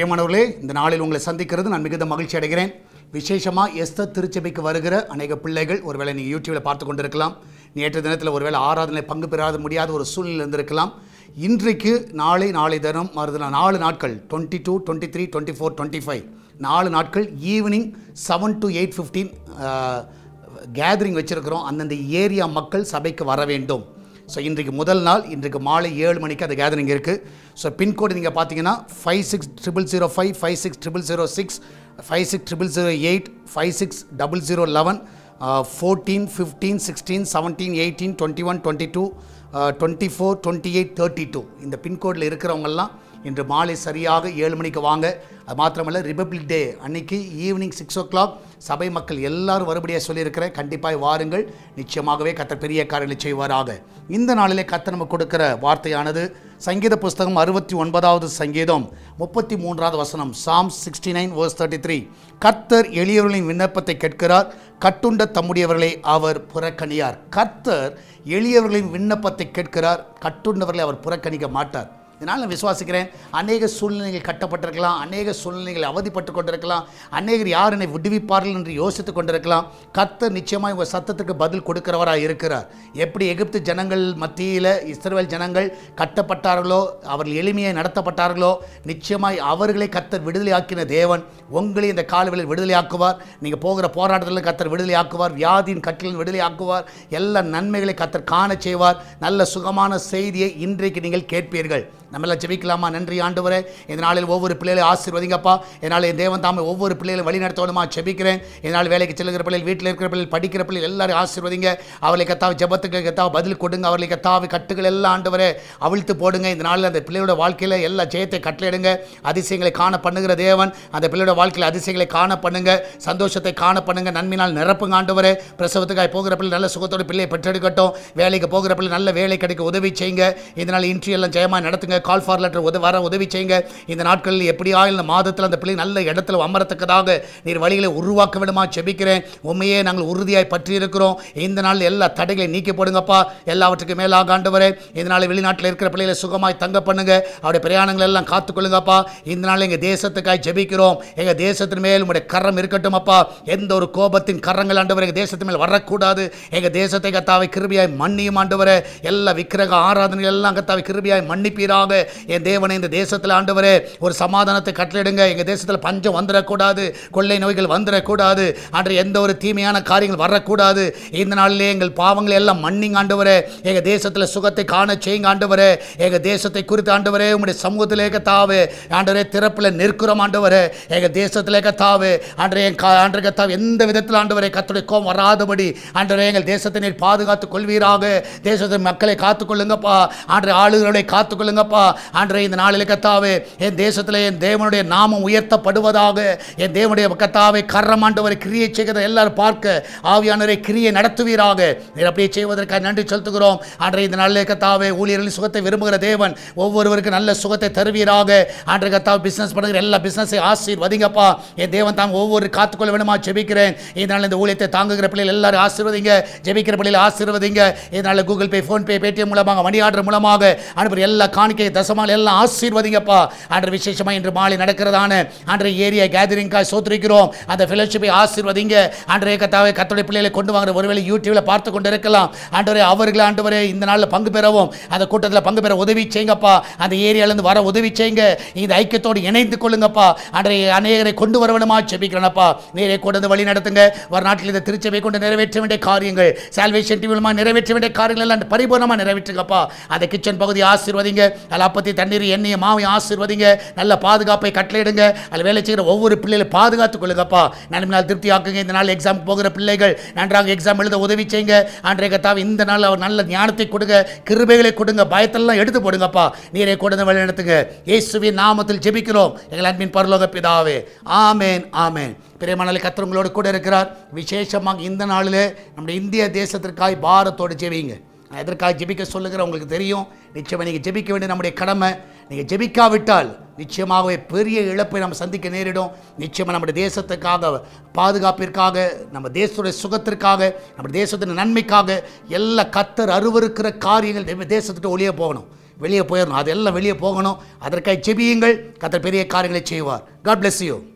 பிரியமானவர்களே, இந்த நாளில் உங்களை சந்திக்கிறது நான் மிகுந்த மகிழ்ச்சி அடைகிறேன். விசேஷமாக எஸ்தர் திருச்சபைக்கு வருகிற அநேக பிள்ளைகள் ஒருவேளை நீங்கள் யூடியூப்பில் பார்த்து கொண்டு இருக்கலாம். நேற்று தினத்தில் ஒருவேளை ஆராதனை பங்கு பெறாத முடியாத ஒரு சூழ்நிலை இருந்திருக்கலாம். இன்றைக்கு நாளை தினம் மறுதினம் 4 நாட்கள் 22, 23, 24, 25 4 நாட்கள் ஈவினிங் 7 to 8:15 கேதரிங் வச்சுருக்கிறோம். அந்தந்த ஏரியா மக்கள் சபைக்கு வர வேண்டும். ஸோ இன்றைக்கு முதல் நாள், இன்றைக்கு மாலை 7 மணிக்கு அந்த கேதரிங் இருக்குது. ஸோ பின்கோடு நீங்கள் பார்த்தீங்கன்னா 560005, 560006, 560008, 560011, 14, 15, 16, 17, 18, 21, 22, 24, 28, 32 இந்த பின்கோடில் இருக்கிறவங்கெல்லாம் இன்று மாலை சரியாக 7 மணிக்கு வாங்க. அது மாத்திரமல்ல, ரிபப்ளிக் டே அன்னைக்கு ஈவினிங் 6 o'clock சபை மக்கள் எல்லாரும் வரும்படியாக சொல்லியிருக்கிறேன். கண்டிப்பாக வாருங்கள். நிச்சயமாகவே கர்த்தர் பெரிய காரியங்களை செய்வாராக. இந்த நாளிலே கர்த்தர் நமக்கு கொடுக்கிற வார்த்தையானது சங்கீத புஸ்தகம் 69வது சங்கீதம் 33வது வசனம், Psalm 69 verse 33. கர்த்தர் எளியவர்களின் விண்ணப்பத்தை கேட்கிறார், கட்டுண்ட தம்முடையவர்களை அவர் புறக்கணியார். கர்த்தர் எளியவர்களின் விண்ணப்பத்தை கேட்கிறார், கட்டுண்டவர்களை அவர் புறக்கணிக்க மாட்டார். இதனால் நான் விசுவாசிக்கிறேன், அநேக சூழ்நிலைகள் கட்டப்பட்டிருக்கலாம், அநேக சூழ்நிலைகள் அவதிப்பட்டு கொண்டிருக்கலாம், அநேகர் யார் என்னை விடுவிப்பார்கள் என்று யோசித்து கொண்டிருக்கலாம். கர்த்தர் நிச்சயமாக உங்கள் சத்தத்துக்கு பதில் கொடுக்கிறவராக இருக்கிறார். எப்படி எகிப்து ஜனங்கள் மத்தியில் இஸ்ரவேல் ஜனங்கள் கட்டப்பட்டார்களோ, அவர்கள் எளிமையை நடத்தப்பட்டார்களோ, நிச்சயமாய் அவர்களை கர்த்தர் விடுதலையாக்கின தேவன் உங்களை இந்த காலவெளியில் விடுதலையாக்குவார். நீங்கள் போகிற போராட்டத்தில் கர்த்தர் விடுதலையாக்குவார், வியாதியின் கட்டிலில் விடுதலையாக்குவார், எல்லா நன்மைகளை கர்த்தர் காண செய்வார். நல்ல சுகமான செய்தியை இன்றைக்கு நீங்கள் கேட்பீர்கள். நம்மளாம் ஜெபிக்கலாமா? நன்றி ஆண்டவரே, இந்த நாளில் ஒவ்வொரு பிள்ளைகளை ஆசீர்வதிங்கப்பா. இதனால் என் தேவன் தாமே ஒவ்வொரு பிள்ளைகளை வழி நடத்தணுமா ஜெபிக்கிறேன். இதனால் வேலைக்கு செல்லுகிற பிள்ளைகள், வீட்டில் இருக்கிற பிள்ளைகள், படிக்கிற பிள்ளைகள் எல்லாரும் ஆசீர்வதிங்க. அவளை கத்தாவை ஜெபத்துக்கு கத்தாவை பதில் கொடுங்க. அவர்களை கத்தாவை கட்டுகள் எல்லாம் ஆண்டவரே அவிழ்த்து போடுங்க. இந்த நாளில் அந்த பிள்ளையோட வாழ்க்கையில் எல்லா ஜெயத்தை கட்டளையிடுங்க. அதிசயங்களை காண பண்ணுகிற தேவன் அந்த பிள்ளையோட வாழ்க்கையில் அதிசயங்களை காண பண்ணுங்க, சந்தோஷத்தை காண பண்ணுங்க, நன்மையினால் நிரப்புங்க ஆண்டவரே. பிரசவத்துக்காக போகிற பிள்ளை நல்ல சுகத்தோடு பிள்ளையை பெற்றெடுக்கட்டும். வேலைக்கு போகிற பிள்ளை நல்ல வேலை கிடைக்க உதவி செய்யுங்க. இதனால் இன்ட்ரி எல்லாம் ஜெயமாக நடத்துங்க. கால் ஃபார் லெட்டர் வர உதவி செய்யுங்க. இந்த நாட்களில் எப்படியாக இந்த மாதத்தில் அந்த பிள்ளை நல்ல இடத்துல அமரத்தக்கதாக நீர் வழிகளை உருவாக்க விடுமா ஜெபிக்கிறேன். உண்மையே நாங்கள் உறுதியாய் பற்றி இருக்கிறோம். இந்த நாளில் எல்லா தடைகளை நீக்கி போடுங்கப்பா. எல்லாவற்றுக்கும் மேலாக ஆண்டவரே, இந்த நாள் வெளிநாட்டில் இருக்கிற பிள்ளைகளை சுகமாய் தங்க பண்ணுங்க. அவருடைய பிரயாணங்கள் எல்லாம் காத்துக்கொள்ளுங்கப்பா. இந்த நாள் எங்கள் தேசத்துக்காய் ஜெபிக்கிறோம். எங்கள் தேசத்தின் மேல் உங்களுடைய கரம் இருக்கட்டும் அப்பா. எந்த ஒரு கோபத்தின் கரங்கள் ஆண்டவரே எங்கள் தேசத்தின் மேல் வரக்கூடாது. எங்கள் தேசத்தை கத்தாவை கிருபையாய் மன்னியும் ஆண்டவரே. எல்லா விக்கிரக ஆராதனைகள் எல்லாம் கத்தாவை கிருபையாய் மன்னிப்பீராக. என் தேவனே, இந்த தேசத்தில் ஆண்டவரே ஒரு சமாதானத்தை கட்டளையிடுங்க. எங்கள் தேசத்தில் பஞ்சம் வந்துடக்கூடாது, கொள்ளை நோய்கள் வந்துடக்கூடாது, அன்று எந்த ஒரு தீமையான காரியங்கள் வரக்கூடாது. இந்த நாளிலே எங்கள் பாவங்களை எல்லாம் மன்னிங்க ஆண்டவரே. எங்கள் தேசத்தில் சுகத்தை காண செய்யுங்க ஆண்டவரே. எங்கள் தேசத்தை குறித்து ஆண்டவரே உங்களுடைய சமூகத்திலே கத்தாவே ஆண்டவரே திறப்பில் நிற்கிறோம் ஆண்டவரே. எங்கள் தேசத்திலே கத்தாவே ஆண்டவரே கத்தாவே எந்த விதத்தில் ஆண்டவரே கர்த்தருடைய கோபம் வராதபடி ஆண்டவரே எங்கள் தேசத்தை நீர் பாதுகாத்துக் கொள்வீராக. தேசத்தின் மக்களை காத்துக்கொள்ளுங்கப்பா. ஆண்டவரே ஆளுகளை காத்துக்கொள்ளுங்கப்பா. ஆண்டவரே இந்த நாளிலே கத்தாவே என் தேசத்தில் என் தேவனுடைய நாமம் உயர்த்தப்படுவதாக. என் தேவனுடைய கத்தாவை கரம் ஆண்டவரை கிரியை செய்கிறத எல்லாரும் பார்க்க ஆவியானவரை கிரியை நடத்துவீராக. நீர் அப்படியே செய்வதற்காக நன்றி செலுத்துகிறோம். ஆண்டவரே இந்த நாளிலே கத்தாவே ஊழியர்களின் சுகத்தை விரும்புகிற தேவன் ஒவ்வொருவருக்கு நல்ல சுகத்தை தருவீராக. ஆண்டவரே கத்தாவை பிசினஸ் பண்ணுகிற எல்லா பிசினஸை ஆசீர்வதிங்கப்பா. என் தேவன் தாம் ஒவ்வொரு காத்துக்கொள்ள வேண்டுமா ஜெபிக்கிறேன். இதனால் இந்த ஊழியத்தை தாங்குகிற பிள்ளைகள் எல்லாரும் ஆசீர்வதிங்க. ஜெபிக்கிற பிள்ளைகள் ஆசீர்வதிங்க. இதனால் கூகுள் பே, ஃபோன்பே, பேடிஎம் மூலமாக, மணி ஆர்டர் மூலமாக அனுப்புகிற எல்லா காணிக்கை தசமால் எல்லாம் ஆசீர்வதிங்கப்பா. ஆண்டவர் விசேஷமாக இன்று மாலை நடக்கிறதான ஆண்டவர் ஏரியா கேதரிங்காய் சோத்திரிக்கிறோம். அந்த ஃபெலோஷிப்பை ஆசீர்வதிங்க. ஆண்டவரே கர்த்தாவே கர்த்தருடைய பிள்ளைகளை கொண்டு வாங்குற ஒருவேளை யூடியூப்ல பார்த்து கொண்டு இருக்கலாம். ஆண்டவரே அவர்கள் ஆண்டவரே இந்த நாளில் பங்கு பெறவும், அந்த கூட்டத்தில் பங்கு பெற உதவி செய்யுங்கப்பா. அந்த ஏரியாவிலிருந்து வர உதவி செய்யுங்க. இந்த ஐக்கியத்தோடு இணைந்து கொள்ளுங்கப்பா. ஆண்டவரே அநேகரை கொண்டு வர வேண்டுமா ஜெபிக்கிறேனப்பா. நீரை கொண்டு வழி நடத்துங்க. ஒரு நாட்டில் இந்த திருச்சபை கொண்டு நிறைவேற்ற வேண்டிய காரியங்கள், சால்வேஷன் டிவி மூலமாக நிறைவேற்ற வேண்டிய காரியங்கள் எல்லாம் பரிபூர்ணமாக நிறைவேற்றுங்கப்பா. அந்த கிச்சன் பகுதி ஆசீர்வதிங்க. அப்பத்தி தண்ணீர் எண்ணெய் மாவை ஆசீர்வதிங்க. நல்ல பாதுகாப்பை கட்டளையிடுங்க. அதில் வேலை செய்கிற ஒவ்வொரு பிள்ளைகளை பாதுகாத்துக் கொள்ளுங்கப்பா. நன்மையால் திருப்தி ஆக்குங்க. இந்த நாள் எக்ஸாம் போகிற பிள்ளைகள் நன்றாக எக்ஸாம் எழுத உதவி செய்யுங்க. ஆண்டவரே கர்த்தாவே இந்த நாள் அவர் நல்ல ஞானத்தை கொடுங்க, கிருபைகளை கொடுங்க, பயத்தெல்லாம் எடுத்து போடுங்கப்பா. நீரை கொண்டு வழி நடத்துங்க. இயேசுவின் நாமத்தில் ஜெபிக்கிறோம் எங்கள் அன்பின் பரலோக பிதாவே. ஆமேன், ஆமேன். பிரியமானவர்களே, கர்த்தர் உங்களோடு கூட இருக்கிறார். விசேஷமாக இந்த நாளிலே நம்முடைய இந்திய தேசத்திற்காய் பாரத்தோடு ஜெபிங்க. எதற்காக ஜெபிக்க சொல்லுகிற உங்களுக்கு தெரியும். நிச்சயமாக நீங்கள் ஜெபிக்க வேண்டிய நம்முடைய கடமை. நீங்கள் ஜெபிக்காவிட்டால் நிச்சயமாகவே பெரிய இழப்பை நம்ம சந்திக்க நேரிடும். நிச்சயமாக நம்முடைய தேசத்துக்காக, பாதுகாப்பிற்காக, நம்ம தேசத்துடைய சுகத்திற்காக, நம்ம தேசத்தின் நன்மைக்காக எல்லா கர்த்தர் அருவருக்கிற காரியங்கள் தேசத்துக்கு ஒளிய போகணும். வெளியே போயிடணும். அதெல்லாம் வெளியே போகணும். அதற்காக ஜெபியுங்கள். கர்த்தர் பெரிய காரியங்களை செய்வார். God bless you.